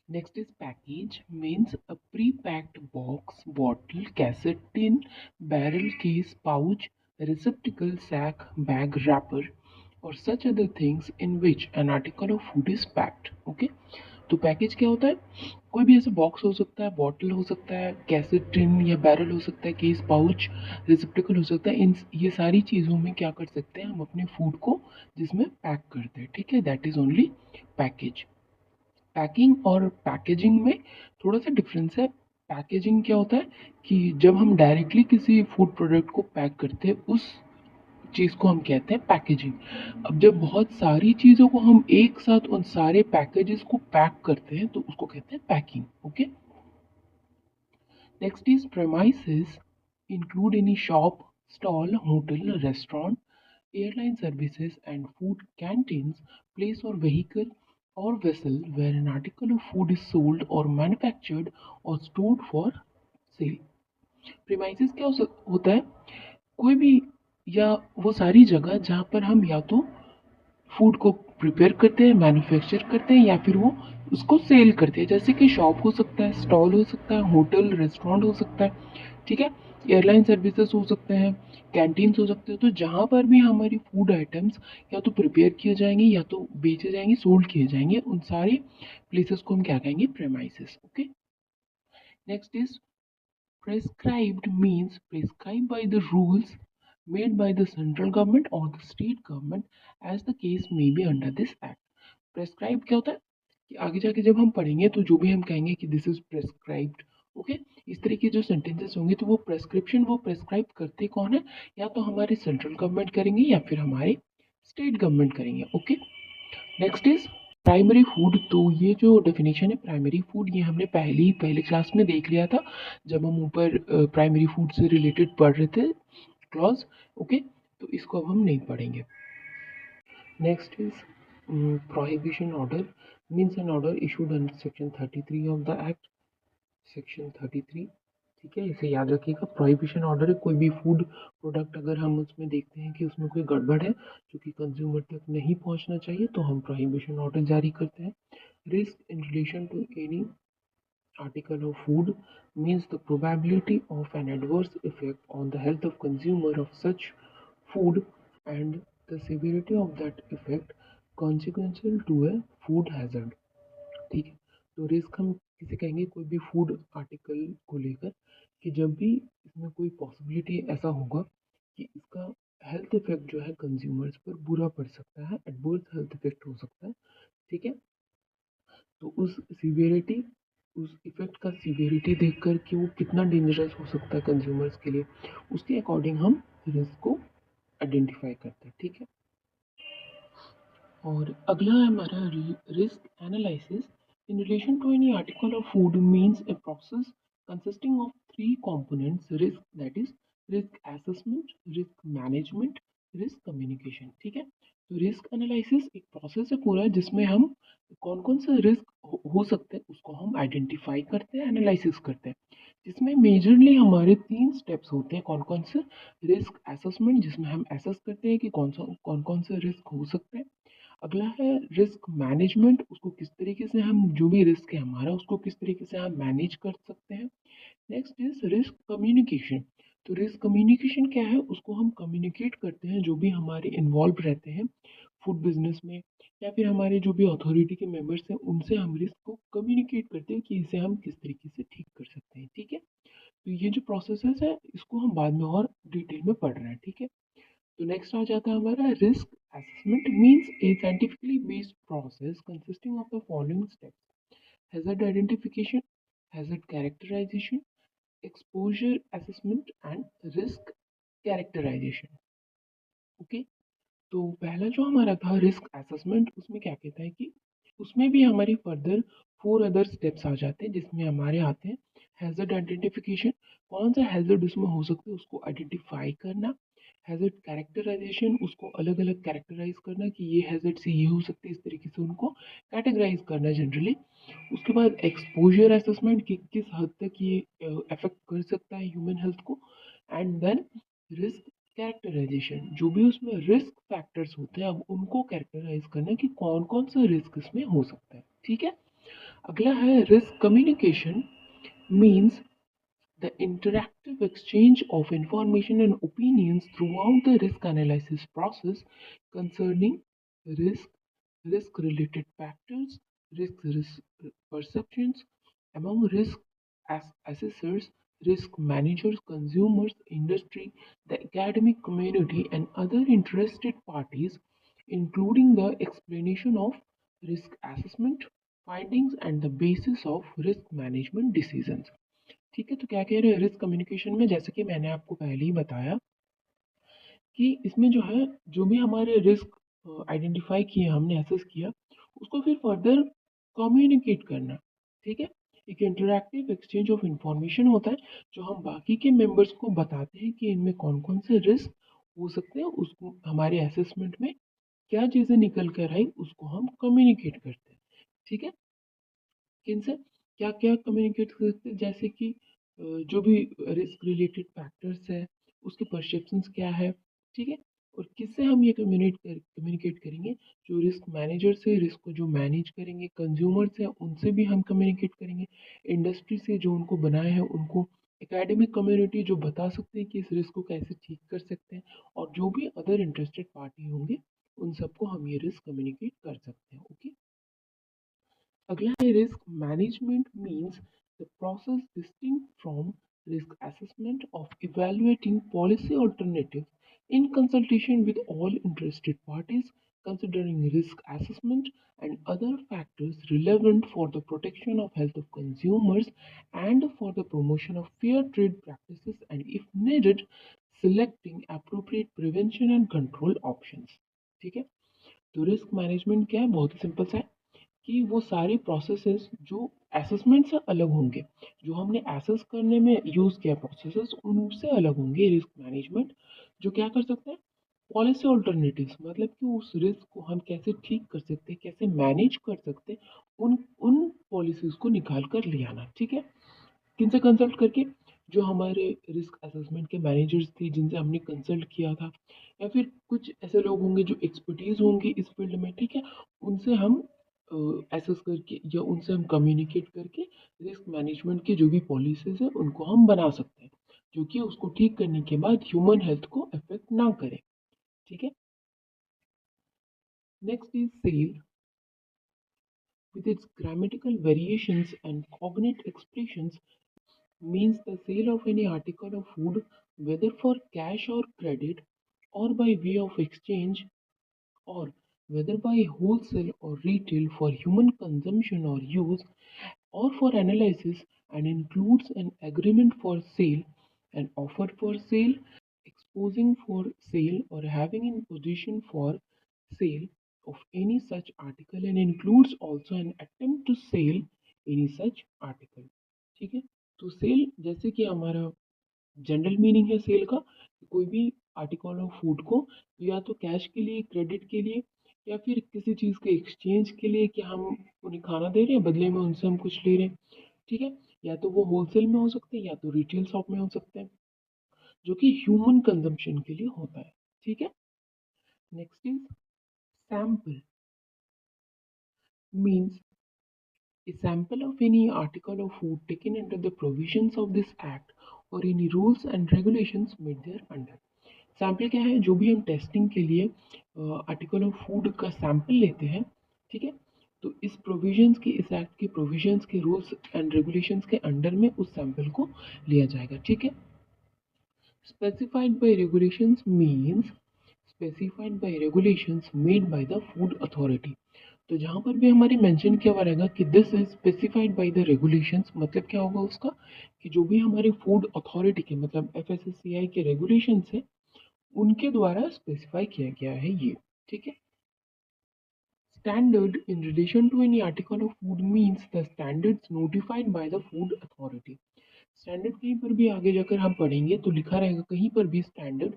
S1: Next is package means a pre-packed box, bottle, cassette, tin, barrel, case, pouch, receptacle, sack, bag, wrapper or such other things in which an article of food is packed. Okay? तो पैकेज क्या होता है? कोई भी ऐसा बॉक्स हो सकता है, बॉटल हो सकता है, कैसेट टिन या बैरल हो सकता है, केस, पाउच, रिसेप्टिकल हो सकता है। इन ये सारी चीज़ों में क्या कर सकते हैं हम अपने फूड को जिसमें पैक करते हैं, ठीक है? That is only package. Packing और पैकेजिंग में थोड़ा सा डिफरेंस है। पैकेजिंग क्या होता है कि जब हम डायरेक्टली किसी फूड प्रोडक्ट को पैक करते हैं उस चीज़ को हम कहते हैं पैकेजिंग। अब जब बहुत सारी चीज़ों को हम एक साथ उन सारे पैकेजेस को पैक करते हैं तो उसको कहते हैं packing. Okay, next is premises include any shop, stall, hotel, restaurant, airline services and food canteens, place or vehicle or vessel where an article of food is sold or manufactured or stored for sale. Premises क्या होता है? कोई भी या वो सारी जगह जहाँ पर हम या तो फूड को प्रिपेयर करते हैं, मैन्युफैक्चर करते हैं या फिर वो उसको सेल करते हैं, जैसे कि शॉप हो सकता है, स्टॉल हो सकता है, होटल, रेस्टोरेंट हो सकता है, ठीक है? एयरलाइन सर्विसेज हो सकते हैं, कैंटीन्स हो सकते हैं। तो जहाँ पर भी हमारी फूड आइटम्स या तो प्रिपेयर किए जाएंगे या तो बेचे जाएंगे, सोल्ड किए जाएंगे, उन सारे प्लेसेस को हम क्या कहेंगे? Premises. Okay, next is prescribed means prescribed by the rules made by the central government or the state government as the case may be under this act. Prescribed क्या होता है कि आगे जाके जब हम पढ़ेंगे तो जो भी हम कहेंगे कि दिस इज प्रेस्क्राइब्ड, ओके, इस तरह के जो सेंटेंसेस होंगे तो वो प्रेस्क्रिप्शन वो प्रेस्क्राइब करते कौन है? या तो हमारे सेंट्रल गवर्नमेंट करेंगे या फिर हमारे स्टेट गवर्नमेंट करेंगे। Okay, next is primary food. तो ये जो डेफिनेशन है प्राइमरी फूड, ये हमने पहले क्लास में देख लिया था जब हम ऊपर प्राइमरी फूड से रिलेटेड पढ़ रहे थे क्लॉज। ओके, तो इसको अब हम नहीं पढ़ेंगे। Next is prohibition order means an order issued under section 33 of the act, section 33, ठीक है? इसे याद रखिएगा। प्रोहिबिशन ऑर्डर है कोई भी फूड प्रोडक्ट अगर हम उसमें देखते हैं कि उसमें कोई गड़बड़ है जो कि कंज्यूमर तक नहीं पहुंचना चाहिए तो हम प्रोहिबिशन ऑर्डर जारी करते हैं। Risk in relation to any article of food means the probability of an adverse effect on the health of consumer of such food and the severity of that effect consequential to a food hazard, ठीक है? तो रिस्क हम किसे कहेंगे? कोई भी फूड आर्टिकल को लेकर कि जब भी इसमें कोई पॉसिबिलिटी ऐसा होगा कि इसका हेल्थ इफेक्ट जो है कंज्यूमर्स पर बुरा पड़ सकता है, एडवर्स हेल्थ इफेक्ट हो सकता है, ठीक है? तो उस सीवियरिटी, उस इफेक्ट का सीवियरिटी देख कर कि वो कितना डेंजरस हो सकता है कंज्यूमर्स के लिए, उसके अकॉर्डिंग हम रिस्क को आइडेंटिफाई करते हैं, ठीक है? और अगला है हमारा risk analysis in relation to any article of food means a process consisting of three components risk that is risk assessment risk management risk communication ठीक है। तो रिस्क एनालिसिस एक प्रोसेस है पूरा जिसमें हम कौन कौन से रिस्क हो सकते हैं उसको हम आइडेंटिफाई करते हैं एनालिसिस करते हैं जिसमें मेजरली हमारे तीन स्टेप्स होते हैं कौन कौन से रिस्क असेसमेंट जिसमें हम एसेस करते हैं कि कौन कौन से रिस्क हो सकते हैं। अगला है रिस्क मैनेजमेंट उसको किस तरीके से हम जो भी रिस्क है हमारा उसको किस तरीके से हम मैनेज कर सकते हैं। Next is risk communication. तो रिस्क कम्युनिकेशन क्या है उसको हम कम्युनिकेट करते हैं जो भी हमारे इन्वॉल्व रहते हैं फूड बिजनेस में या फिर हमारे जो भी अथॉरिटी के मेंबर्स हैं उनसे हम रिस्क को कम्युनिकेट करते हैं कि इसे हम किस तरीके से ठीक कर सकते हैं ठीक है। तो ये जो प्रोसेसेस है इसको हम बाद में और डिटेल में पढ़ रहे हैं ठीक है। तो नेक्स्ट आ जाता है हमारा risk assessment means a scientifically based process consisting of the following steps hazard identification hazard characterisation exposure assessment and risk characterisation. Okay. तो पहला जो हमारा था रिस्क असेसमेंट उसमें क्या कहता है कि उसमें भी हमारी फर्दर फोर अदर स्टेप्स आ जाते हैं जिसमें हमारे आते हैं हैजर्ड आइडेंटिफिकेशन कौन सा हैजर्ड उसमें हो सकता है उसको आइडेंटिफाई करना। हैजर्ड कैरेक्टराइजेशन उसको अलग अलग कैरेक्टराइज करना कि ये हैजर्ड से ये हो सकते हैं इस तरीके से उनको कैटेगराइज करना जनरली। उसके बाद एक्सपोजर असेसमेंट कि किस हद तक ये अफेक्ट कर सकता है ह्यूमन हेल्थ को। एंड देन रिस्क कैरेक्टराइजेशन जो भी उसमें रिस्क फैक्टर्स होते हैं अब उनको कैरेक्टराइज करना कि कौन कौन सा रिस्क इसमें हो सकता है ठीक है। अगला है risk communication means the interactive exchange of information and opinions throughout the risk analysis process concerning risk, risk related factors, risk perceptions among risk assessors, risk managers, consumers, industry, the academic community, and other interested parties, including the explanation of risk assessment findings and the basis of risk management decisions। ठीक है। तो क्या कह रहे हैं रिस्क कम्युनिकेशन में जैसे कि मैंने आपको पहले ही बताया कि इसमें जो है जो भी हमारे रिस्क आइडेंटिफाई किए हमने एसेस किया उसको फिर फर्दर कम्युनिकेट करना ठीक है। एक इंटरैक्टिव एक्सचेंज ऑफ इंफॉर्मेशन होता है जो हम बाकी के मेंबर्स को बताते हैं कि इनमें कौन कौन से रिस्क हो सकते हैं उसको हमारे असेसमेंट में क्या चीज़ें निकल कर आई उसको हम कम्युनिकेट करते हैं ठीक है। किनसे क्या क्या कम्युनिकेट कर सकते हैं जैसे कि जो भी रिस्क रिलेटेड फैक्टर्स है उसके परसेप्शंस क्या है ठीक है। और किससे हम ये कम्युनिकेट करेंगे जो रिस्क मैनेजर से रिस्क को जो मैनेज करेंगे कंज्यूमर से उनसे भी हम कम्युनिकेट करेंगे इंडस्ट्री से जो उनको बनाए हैं उनको एकेडमिक कम्युनिटी जो बता सकते हैं कि इस रिस्क को कैसे ठीक कर सकते हैं और जो भी अदर इंटरेस्टेड पार्टी होंगे उन सबको हम ये रिस्क कम्युनिकेट कर सकते हैं ओके। अगला है risk management means the process distinct from risk assessment of evaluating policy alternatives in consultation with all interested parties considering risk assessment and other factors relevant for the protection of health of consumers and for the promotion of fair trade practices and if needed selecting appropriate prevention and control options ठीक है। तो रिस्क मैनेजमेंट क्या है बहुत ही सिंपल सा है कि वो सारी प्रोसेसेस जो असेसमेंट से अलग होंगे जो हमने एसेस करने में यूज़ किया प्रोसेसेस उनसे अलग होंगे रिस्क मैनेजमेंट जो क्या कर सकते हैं पॉलिसी ऑल्टरनेटिव्स मतलब कि उस रिस्क को हम कैसे ठीक कर सकते हैं कैसे मैनेज कर सकते हैं उन उन पॉलिसीज को निकाल कर ले आना ठीक है। किनसे कंसल्ट करके जो हमारे रिस्क असेसमेंट के मैनेजर्स थे जिनसे हमने कंसल्ट किया था या फिर कुछ ऐसे लोग होंगे जो एक्सपर्टीज होंगे इस फील्ड में ठीक है उनसे हम एसेस करके या उनसे हम कम्युनिकेट करके रिस्क मैनेजमेंट की जो भी पॉलिसीज है उनको हम बना सकते हैं जो कि उसको ठीक करने के बाद ह्यूमन हेल्थ को अफेक्ट ना करे ठीक है। Next is sale with its grammatical variations and cognate expressions means the sale of any article of food, whether for cash or credit, or by way of exchange, or whether by wholesale or retail for human consumption or use, or for analysis, and includes an agreement for sale, an offer for sale, exposing for sale, or having in position for sale, of any such article and includes also an attempt to sell any such article। ठीक है, तो सेल जैसे कि हमारा जनरल मीनिंग है सेल का, कोई भी आर्टिकल ऑफ फूड को या तो कैश के लिए, क्रेडिट के लिए, या फिर किसी चीज़ के एक्सचेंज के लिए कि हम उन्हें खाना दे रहे हैं, बदले में उनसे हम कुछ ले रहे हैं। ठीक है, या तो वो होलसेल में हो सकते हैं या तो रिटेल शॉप में हो सकते हैं, जो कि ह्यूमन कंजम्पशन के लिए होता है। ठीक है, next is sample, means a sample of any article of food taken under the provisions of this act or any rules and regulations made thereunder। Sample क्या है, जो भी हम टेस्टिंग के लिए आर्टिकल ऑफ फूड का सैंपल लेते हैं। ठीक है, तो इस प्रोविजंस के, इस एक्ट के प्रोविजंस के रूल्स एंड रेगुलेशंस के अंडर में उस सैंपल को लिया जाएगा। ठीक है, specified by regulations means specified by regulations made by the food authority. तो जहाँ पर भी हमारे मेंशन किया हुआ रहेगा कि this is specified by the regulations, मतलब क्या होगा उसका, कि जो भी हमारे फूड अथॉरिटी के मतलब एफएसएससीआई के रेगुलेशंस है उनके द्वारा स्पेसिफाई किया गया है ये। ठीक है, standard in relation to any article of food means the standards notified by the food authority. Standard कहीं पर भी आगे जाकर हम पढ़ेंगे तो लिखा रहेगा कहीं पर भी स्टैंडर्ड,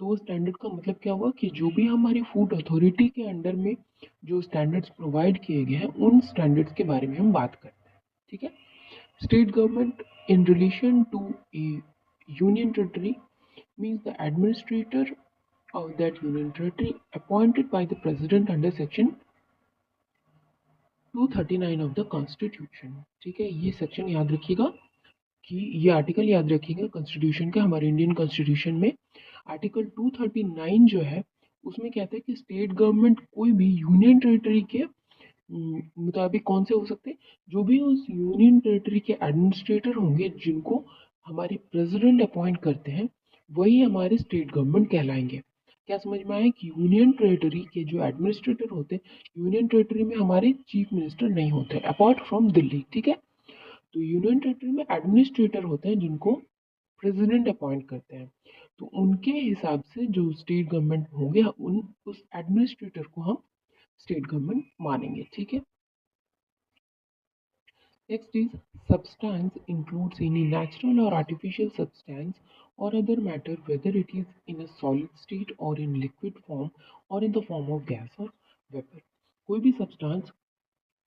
S1: तो वो स्टैंडर्ड का मतलब क्या हुआ कि जो भी हमारी फूड अथॉरिटी के अंडर में जो स्टैंडर्ड्स प्रोवाइड किए गए हैं उन स्टैंडर्ड्स के बारे में हम बात करते हैं। ठीक है, state government in relation to a union territory means the administrator of that union territory appointed by the president under section 239 of the constitution। ठीक है, ये सेक्शन याद रखिएगा कि ये आर्टिकल याद रखिएगा कॉन्स्टिट्यूशन का, हमारे इंडियन कॉन्स्टिट्यूशन में आर्टिकल 239 जो है उसमें कहता है कि स्टेट गवर्नमेंट कोई भी यूनियन टेरिटरी के मुताबिक कौन से हो सकते हैं, जो भी उस यूनियन टेरिटरी के एडमिनिस्ट्रेटर होंगे जिनको हमारे प्रेसिडेंट अपॉइंट करते हैं वही हमारे स्टेट गवर्नमेंट कहलाएंगे। क्या समझ में आया कि यूनियन टेरिटरी के जो एडमिनिस्ट्रेटर होते हैं, यूनियन टेरिटरी में हमारे चीफ मिनिस्टर नहीं होते अपार्ट फ्रॉम दिल्ली। ठीक है, तो यूनियन टेरिटरी में एडमिनिस्ट्रेटर होते हैं जिनको प्रेसिडेंट अपॉइंट करते हैं, तो उनके हिसाब से जो स्टेट गवर्नमेंट होंगे उन उस एडमिनिस्ट्रेटर को हम स्टेट गवर्नमेंट मानेंगे। ठीक है, next is substance includes any natural or artificial substance or other matter whether it is in a solid state or in liquid form or in the form of gas or vapor। कोई भी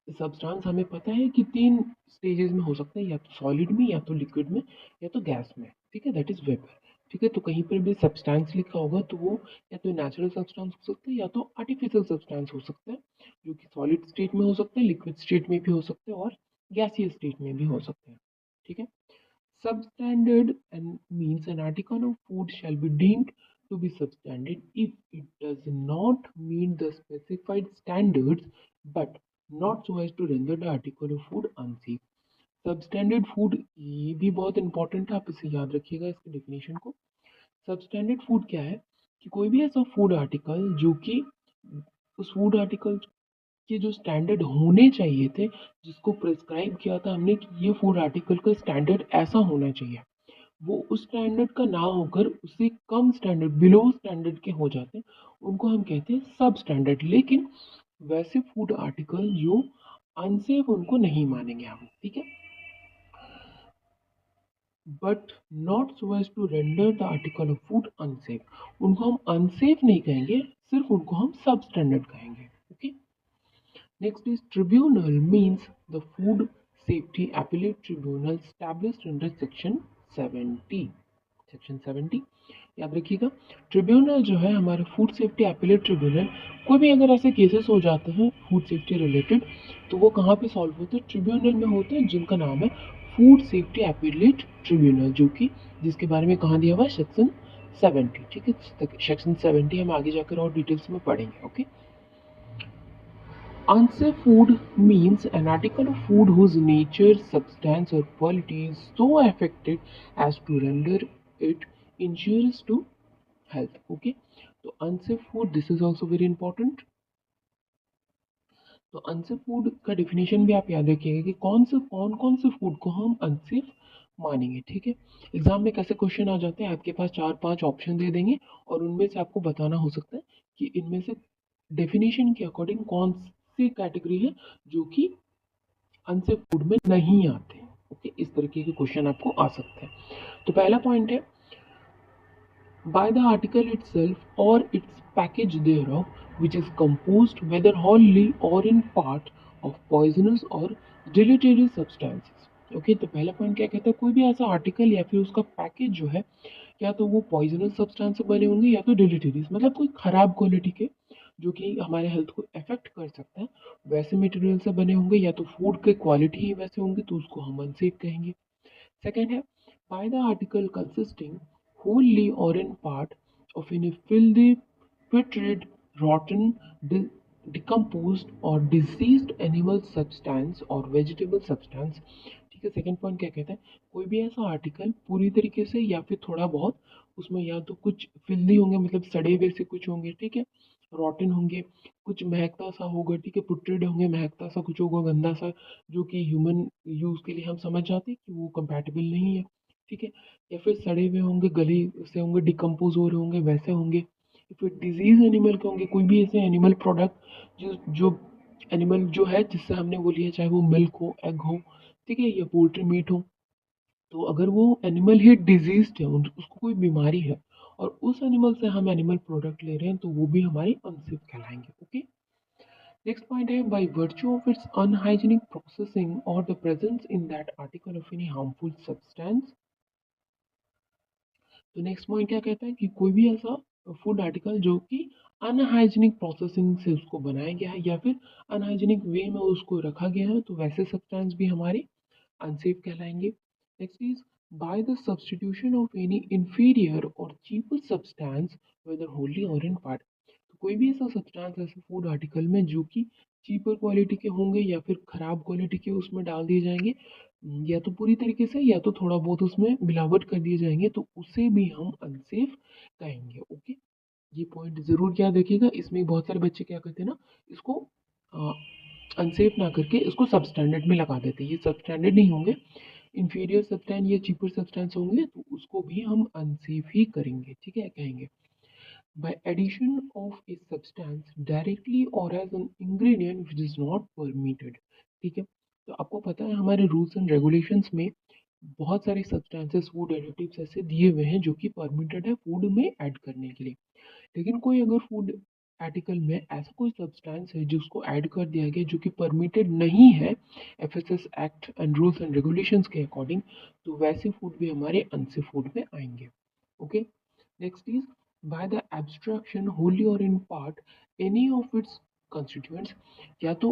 S1: सब्सटेंस हमें पता है कि तीन स्टेजेस में हो सकता है, या तो सॉलिड में, या तो लिक्विड में, या तो गैस में। ठीक है, दैट इज वेपर। ठीक है, तो कहीं पर भी सब्सटेंस लिखा होगा तो वो या तो नेचुरल सब्सटेंस हो सकता है या तो आर्टिफिशियल सब्सटेंस हो सकता है, जो कि सॉलिड स्टेट में हो सकता है, लिक्विड स्टेट में भी हो सकते हैं और गैसीय स्टेट में भी हो सकते हैं। ठीक है, substandard and means an article of food shall be deemed to be substandard if it does not meet the specified standards but not so as to render the article of food unsafe। Substandard food ये भी बहुत इंपॉर्टेंट है, आप इसे याद रखिएगा इसके डेफिनेशन को। सबस्टैंडर्ड फूड क्या है कि कोई भी ऐसा फूड आर्टिकल जो कि उस फूड आर्टिकल के जो स्टैंडर्ड होने चाहिए थे, जिसको प्रिस्क्राइब किया था हमने कि ये फूड आर्टिकल का स्टैंडर्ड ऐसा होना चाहिए, वो उस स्टैंडर्ड का ना होकर उससे कम स्टैंडर्ड, बिलो स्टैंडर्ड के हो जाते हैं, उनको हम कहते हैं सब स्टैंडर्ड। लेकिन वैसे फूड आर्टिकल जो अनसेफ उनको नहीं मानेंगे हम। ठीक है, but not so as to render the article of food unsafe, उनको हम अनसेफ नहीं कहेंगे, सिर्फ उनको हम सब स्टैंडर्ड कहेंगे। Okay, next is tribunal means the food safety appellate tribunal established under section 70। Section 70 याद रखिएगा। ट्रिब्यूनल जो है हमारे फूड सेफ्टी अपीलेट ट्रिब्यूनल, कोई भी अगर ऐसे केसेस हो जाते हैं फूड सेफ्टी रिलेटेड तो वो कहाँ पे सॉल्व होते हैं, ट्रिब्यूनल में होते हैं, जिनका नाम है फूड सेफ्टी अपीलेट ट्रिब्यूनल, जो कि जिसके बारे में कहाँ दिया हुआ है, सेक्शन 70। ठीक है, सेक्शन 70 हम आगे जाकर और डिटेल्स में पढ़ेंगे। Okay, unsafe food means an article of food whose nature, substance or quality is so affected as to render it injurious to health। Okay, तो unsafe food, this is also very important। तो अनसेफ फूड का डेफिनेशन भी आप याद रखिएगा कि कौन कौन से फूड को हम अनसेफ मानेंगे। ठीक है, एग्जाम में कैसे क्वेश्चन आ जाते हैं, आपके पास 4-5 ऑप्शन दे देंगे और उनमें से आपको बताना हो सकता है कि इनमें से डेफिनेशन के अकॉर्डिंग कौन सी कैटेगरी है जो कि अनसेफ फूड में नहीं आते। ओके, इस तरीके के क्वेश्चन आपको आ सकते हैं। तो पहला पॉइंट है, by the article itself or its package thereof, which is composed whether wholly or in part of poisonous or deleterious substances। Okay, तो पहला पॉइंट क्या कहता है, कोई भी ऐसा आर्टिकल या फिर उसका पैकेज जो है, या तो वो पॉइजनस सब्सटेंस से बने होंगे या तो डिलीटेरियस, मतलब कोई खराब क्वालिटी के जो कि हमारे हेल्थ को अफेक्ट कर सकता है, वैसे मटेरियल से बने होंगे, या तो फूड के क्वालिटी ही वैसे होंगे तो उसको हम अनसेफ कहेंगे। Second है, by the article consisting wholly or in part of any filthy, putrid, rotten, decomposed or diseased animal substance or vegetable substance। ठीक है, सेकंड पॉइंट क्या कहता है, कोई भी ऐसा आर्टिकल पूरी तरीके से या फिर थोड़ा बहुत उसमें या तो कुछ फिल्दी होंगे, मतलब सड़े हुए से कुछ होंगे, ठीक है, रॉटन होंगे, कुछ महकता सा होगा, ठीक है, पुट्रेड होंगे, महकता सा कुछ होगा, गंदा सा, जो कि ह्यूमन यूज़ के लिए हम समझ जाते हैं कि वो कंपैटिबल नहीं है, ठीक है, या फिर सड़े हुए होंगे, गले से होंगे, डिकम्पोज हो रहे होंगे, वैसे होंगे, या फिर डिजीज एनिमल के होंगे, कोई भी ऐसे एनिमल प्रोडक्ट जो एनिमल जो है जिससे हमने वो लिया, चाहे वो मिल्क हो, एग हो, ठीक है, या पोल्ट्री मीट हो, तो अगर वो एनिमल ही डिजीज्ड है, उसको कोई बीमारी है, और उस एनिमल से हम एनिमल प्रोडक्ट ले रहे हैं, तो वो भी हमारी अनसेफ कहलाएंगे। ओके, नेक्स्ट पॉइंट है, by virtue of its unhygienic processing or the presence in that article of any harmful substance. तो नेक्स्ट पॉइंट क्या कहता है कि कोई भी ऐसा फूड आर्टिकल जो कि अनहाइजीनिक प्रोसेसिंग से उसको बनाया गया है या फिर अनहाइजीनिक वे में उसको रखा गया है, तो वैसे सब्सटेंस भी हमारे अनसेफ कहलाएंगे। Next is, by the substitution of any inferior or cheaper substance whether wholly or in part. तो कोई भी ऐसा सब्सटेंस ऐसे फूड आर्टिकल में जो कि चीपर क्वालिटी के होंगे या फिर खराब क्वालिटी के उसमें डाल दिए जाएंगे, या तो पूरी तरीके से या तो थोड़ा बहुत उसमें मिलावट कर दिए जाएंगे, तो उसे भी हम अनसेफ कहेंगे। ओके, ये पॉइंट जरूर याद रखिएगा। इसमें बहुत सारे बच्चे क्या करते हैं ना, इसको अनसेफ ना करके इसको सब स्टैंडर्ड में लगा देते हैं, ये सब स्टैंडर्ड नहीं होंगे, इंफीरियर सब्सटेंस या चीपर सब्सटेंस होंगे, तो उसको भी हम अनसेफ ही करेंगे, ठीक है, कहेंगे। By addition of a substance directly or as an ingredient which is not permitted। ठीक है, तो आपको पता है हमारे रूल्स एंड रेगुलेशंस में बहुत सारे सब्सटेंसेस, फूड एडिटिव्स ऐसे दिए हुए हैं जो कि परमिटेड है फूड में ऐड करने के लिए, लेकिन कोई अगर फूड आर्टिकल में ऐसा कोई सब्सटेंस है जिसको ऐड कर दिया गया जो कि परमिटेड नहीं है FSS act and rules and regulations के अकॉर्डिंग, तो वैसे फूड भी हमारे अनसेफ फूड में आएंगे। Okay, next is, by the abstraction wholly or in part any of its constituents. या तो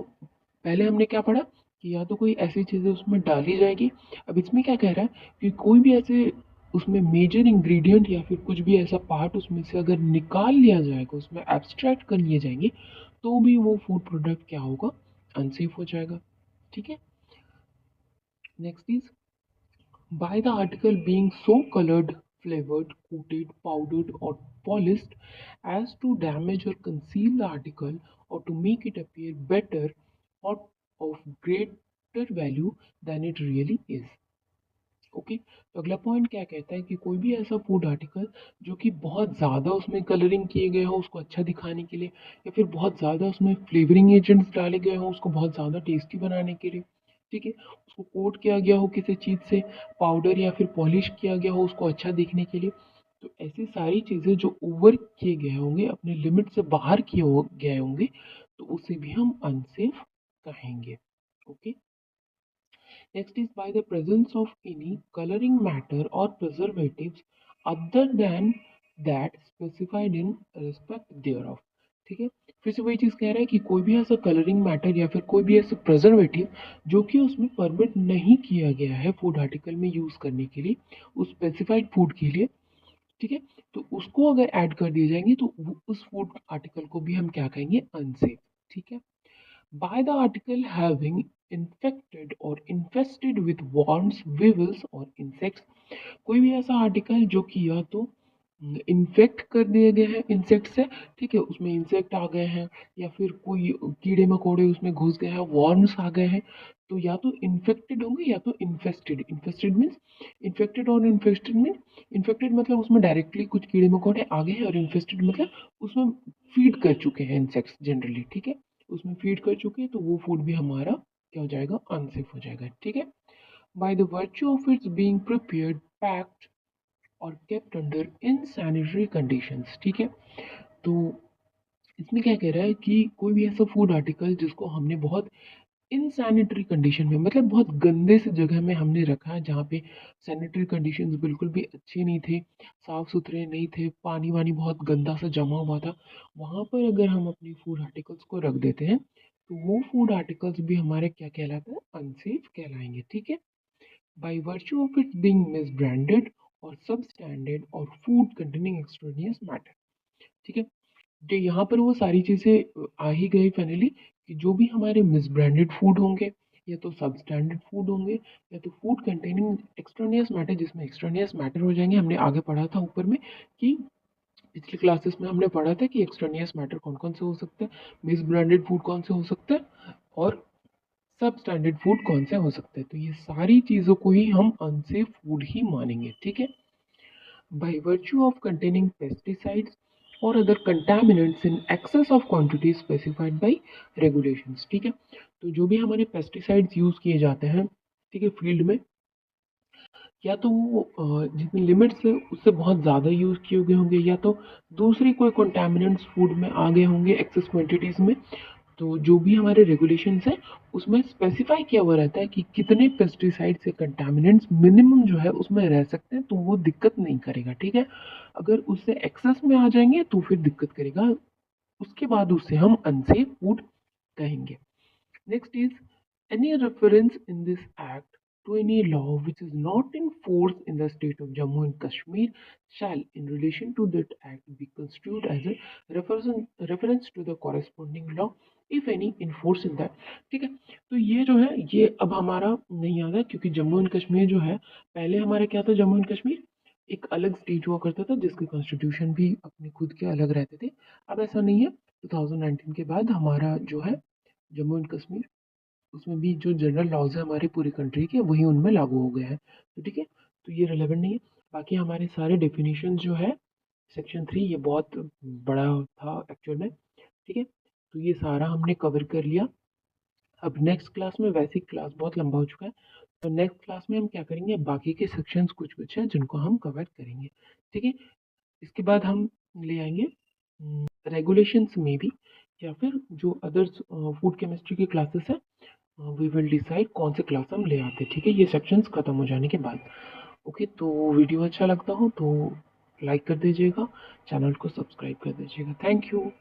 S1: पहले हमने क्या पढ़ा कि या तो कोई ऐसी चीज़ें उसमें डाली जाएगी, अब इसमें क्या कह रहा है कि कोई भी ऐसे उसमें मेजर इंग्रेडिएंट या फिर कुछ भी ऐसा पार्ट उसमें से अगर निकाल लिया जाएगा, उसमें एब्स्ट्रैक्ट कर लिए जाएंगे, तो भी वो फूड प्रोडक्ट क्या होगा, अनसेफ हो जाएगा। ठीक है, next is, by the article being so colored, flavored, coated, powdered, or polished as to damage or conceal the article or to make it appear better or of greater value than it really is। Okay, तो अगला पॉइंट क्या कहता है कि कोई भी ऐसा फूड आर्टिकल जो कि बहुत ज़्यादा उसमें कलरिंग किए गए हो उसको अच्छा दिखाने के लिए, या फिर बहुत ज़्यादा उसमें फ्लेवरिंग एजेंट्स डाले गए हो उसको बहुत ज़्यादा टेस्टी बनाने के लिए, ठीक है, उसको कोट किया गया हो किसी चीज़ से, पाउडर या फिर पॉलिश किया गया हो उसको अच्छा दिखने के लिए, तो ऐसी सारी चीज़ें जो ओवर किए गए होंगे, अपने लिमिट से बाहर किए गए होंगे, तो उसे भी हम अनसेफ कहेंगे। Okay, next is, by the presence of any coloring matter or preservatives other than that specified in respect thereof। ठीक है, फिर से वही चीज़ कह रहा है कि कोई भी ऐसा कलरिंग मैटर या फिर कोई भी ऐसा प्रिजर्वेटिव जो कि उसमें परमिट नहीं किया गया है फूड आर्टिकल में यूज़ करने के लिए, उस स्पेसिफाइड फूड के लिए, ठीक है, तो उसको अगर ऐड कर दिए जाएंगे तो उस फूड आर्टिकल को भी हम क्या कहेंगे, अनसेफ। ठीक है, by the article having infected or infested with worms, weevils और insects। कोई भी ऐसा आर्टिकल जो कि या तो इन्फेक्ट कर दिए गए हैं इंसेक्ट से, ठीक है, उसमें इंसेक्ट आ गए हैं या फिर कोई कीड़े मकोड़े उसमें घुस गए हैं, वॉर्म्स आ गए हैं, तो या तो इन्फेक्टेड होंगे या तो इन्फेस्टेड। इन्फेस्टेड मीन्स इन्फेक्टेड, और इन्फेस्टेड मीन इन्फेक्टेड मतलब उसमें डायरेक्टली कुछ कीड़े मकोड़े आ गए हैं, और इन्फेस्टेड मतलब उसमें फीड कर चुके हैं इंसेक्ट्स जनरली, ठीक है, उसमें फीड कर चुके हैं, तो वो फूड भी हमारा क्या हो जाएगा, अनसेफ हो जाएगा, ठीक है। By the virtue of it's being prepared, packed और केप्ट अंडर इनसैनिटरी कंडीशंस, ठीक है। तो इसमें क्या कह रहा है कि कोई भी ऐसा फूड आर्टिकल जिसको हमने बहुत इनसैनिटरी कंडीशन में, मतलब बहुत गंदे से जगह में हमने रखा है, जहाँ पे सैनिटरी कंडीशंस बिल्कुल भी अच्छे नहीं थे, साफ सुथरे नहीं थे, पानी वानी बहुत गंदा सा जमा हुआ था, वहाँ पर अगर हम अपनी फूड आर्टिकल्स को रख देते हैं, तो वो फूड आर्टिकल्स भी हमारे क्या कहलाते हैं, अनसेफ कहलाएंगे, ठीक है। by virtue of its being misbranded और substandard और food containing extraneous matter, ठीक है। तो यहाँ पर वो सारी चीज़ें आ ही गई फाइनली, कि जो भी हमारे मिसब्रांडेड फूड होंगे, या तो सबस्टैंडर्ड फूड होंगे, या तो फूड कंटेनिंग एक्सट्रानियस मैटर, जिसमें एक्सट्रानियस मैटर हो जाएंगे। हमने आगे पढ़ा था ऊपर में कि पिछले क्लासेस में हमने पढ़ा था कि एक्सट्रानियस मैटर कौन कौन से हो सकते हैं, मिसब्रांडेड फूड कौन से हो सकते हैं, और सब स्टैंडर्ड फूड कौन से हो सकते हैं। तो ये सारी चीज़ों को ही हम अनसेफ फूड ही मानेंगे, ठीक है। By virtue of containing pesticides or other contaminants in excess of quantity specified by regulations, ठीक है। तो जो भी हमारे पेस्टिसाइड्स यूज़ किए जाते हैं, ठीक है, फील्ड में, या तो वो जितनी लिमिट्स है उससे बहुत ज़्यादा यूज़ किए गए होंगे, या तो दूसरी कोई कंटामिनेंट्स फूड में आ गए होंगे एक्सेस क्वांटिटीज़ में। तो जो भी हमारे रेगुलेशंस हैं उसमें स्पेसिफाई किया हुआ रहता है कि कितने पेस्टिसाइड्स या कंटामिनेंट्स मिनिमम जो है उसमें रह सकते हैं, तो वो दिक्कत नहीं करेगा, ठीक है। अगर उससे एक्सेस में आ जाएंगे तो फिर दिक्कत करेगा, उसके बाद उससे हम अनसेफ फूड कहेंगे। Next is any reference in this act to any law which is not in force in the state of Jammu and Kashmir shall, in relation to that act, be construed as a reference to the corresponding law if any in force in that, ठीक है। तो ये जो है ये अब हमारा नहीं आता, क्योंकि जम्मू एंड कश्मीर जो है, पहले हमारा क्या था, जम्मू एंड कश्मीर एक अलग स्टेट हुआ करता था जिसके कॉन्स्टिट्यूशन भी अपने खुद के अलग रहते थे। अब ऐसा नहीं है, 2019 के बाद हमारा जो है जम्मू एंड कश्मीर, उसमें भी जो जनरल लॉज है हमारी पूरी कंट्री के, वही उनमें लागू हो गए हैं, तो ठीक है, तो ये रिलेवेंट नहीं है। बाकी हमारे सारे डेफिनेशन जो है सेक्शन 3, ये बहुत बड़ा था एक्चुअल में, ठीक है, तो ये सारा हमने कवर कर लिया। अब नेक्स्ट क्लास में, वैसे क्लास बहुत लंबा हो चुका है, तो नेक्स्ट क्लास में हम क्या करेंगे, बाकी के सेक्शंस कुछ कुछ हैं जिनको हम कवर करेंगे, ठीक है। इसके बाद हम ले आएंगे रेगुलेशंस में भी, या फिर जो अदर्स फूड केमिस्ट्री की क्लासेस है, वी विल डिसाइड कौन से क्लास हम ले आते हैं, ठीक है, ये सेक्शंस खत्म हो जाने के बाद। ओके, तो वीडियो अच्छा लगता हो तो लाइक कर दीजिएगा, चैनल को सब्सक्राइब कर दीजिएगा। Thank you.